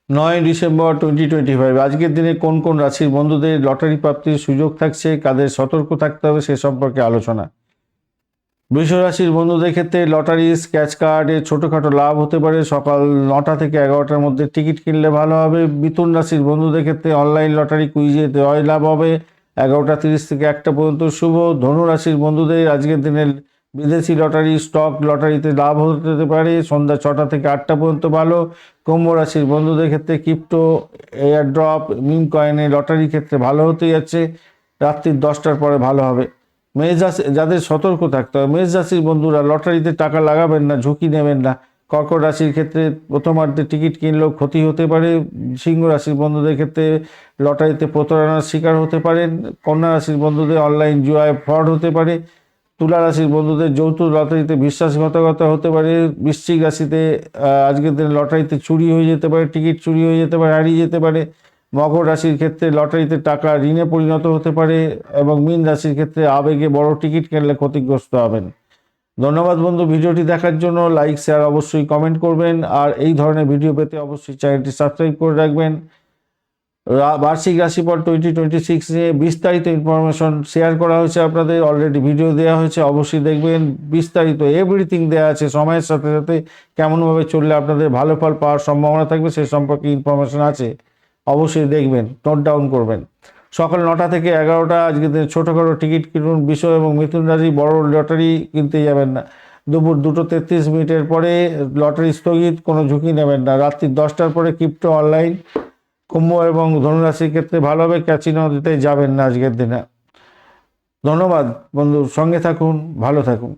9 December 2025 আজকের দিনে কোন কোন রাশির বন্ধুদের লটারি প্রাপ্তির সুযোগ থাকছে, কাদের সতর্ক থাকতে হবে সে সম্পর্কে আলোচনা। বৃষ রাশির বন্ধুদের ক্ষেত্রে লটারি, স্ক্র্যাচ কার্ডে ছোটোখাটো লাভ হতে পারে। সকাল 9টা থেকে 11টার মধ্যে টিকিট কিনলে ভালো হবে। মিথুন রাশির বন্ধুদের ক্ষেত্রে অনলাইন লটারি কুইজে জয় লাভ হবে। 11টা 30 থেকে 1টা পর্যন্ত শুভ। ধনু রাশির বন্ধুদের আজকের দিনে বিদেশি লটারি, স্টক লটারিতে লাভ হতে পারে। সন্ধ্যা 6টা থেকে 8টা পর্যন্ত ভালো। কুম্ভ রাশির বন্ধুদের ক্ষেত্রে ক্রিপ্টো, এয়ার ড্রপ, মিম কয়েনে লটারির ক্ষেত্রে ভালো হতে যাচ্ছে। রাত্রি 10টার পরে ভালো হবে। মেষ রাশি, যাদের সতর্ক থাকতে হবে, মেষ রাশির বন্ধুরা লটারিতে টাকা লাগাবেন না, ঝুঁকি নেবেন না। কর্কট রাশির ক্ষেত্রে প্রথমার্ধে টিকিট কিনলেও ক্ষতি হতে পারে। সিংহ রাশির বন্ধুদের ক্ষেত্রে লটারিতে প্রতারণার শিকার হতে পারেন। কন্যা রাশির বন্ধুদের অনলাইন জুয়ায় ফ্রড হতে পারে। তুলা রাশির বন্ধুদের যৌথ লটারিতে বিশ্বাসঘাতকতা হতে পারে। বৃশ্চিক রাশিতে আজকের দিনে লটারিতে চুরি হয়ে যেতে পারে, টিকিট চুরি হয়ে যেতে পারে, হারিয়ে যেতে পারে। মকর রাশির ক্ষেত্রে লটারিতে টাকা ঋণে পরিণত হতে পারে। এবং মীন রাশির ক্ষেত্রে আবেগে বড় টিকিট কিনলে ক্ষতিগ্রস্ত হবেন। ধন্যবাদ বন্ধু, ভিডিওটি দেখার জন্য। লাইক, শেয়ার, অবশ্যই কমেন্ট করবেন। আর এই ধরনের ভিডিও পেতে অবশ্যই চ্যানেলটি সাবস্ক্রাইব করে রাখবেন। বার্ষিক রাশিফল 2026 নিয়ে বিস্তারিত ইনফরমেশন শেয়ার করা হয়েছে, আপনাদের অলরেডি ভিডিও দেওয়া হয়েছে, অবশ্যই দেখবেন। বিস্তারিত এভরিথিং দেওয়া আছে, সময়ের সাথে সাথে কেমনভাবে চললে আপনাদের ভালো ফল পাওয়ার সম্ভাবনা থাকবে সে সম্পর্কে ইনফরমেশন আছে, অবশ্যই দেখবেন, নোট ডাউন করবেন। সকাল 9টা থেকে 11টা আজকে ছোটোখাটো টিকিট কিনুন। বিষয় এবং মিথুন রাশি বড় লটারি কিনতে যাবেন না। দুপুর 2:33 পরে লটারি স্থগিত, কোনো ঝুঁকি নেবেন না। রাত্রি 10টার পরে ক্রিপ্টো, অনলাইন। কুম্ভ এবং ধনুরাশির ক্ষেত্রে ভালো হবে, ক্যাসিনো দিতে যাবেন না আজকের দিনে। ধন্যবাদ বন্ধু, সঙ্গে থাকুন, ভালো থাকুন।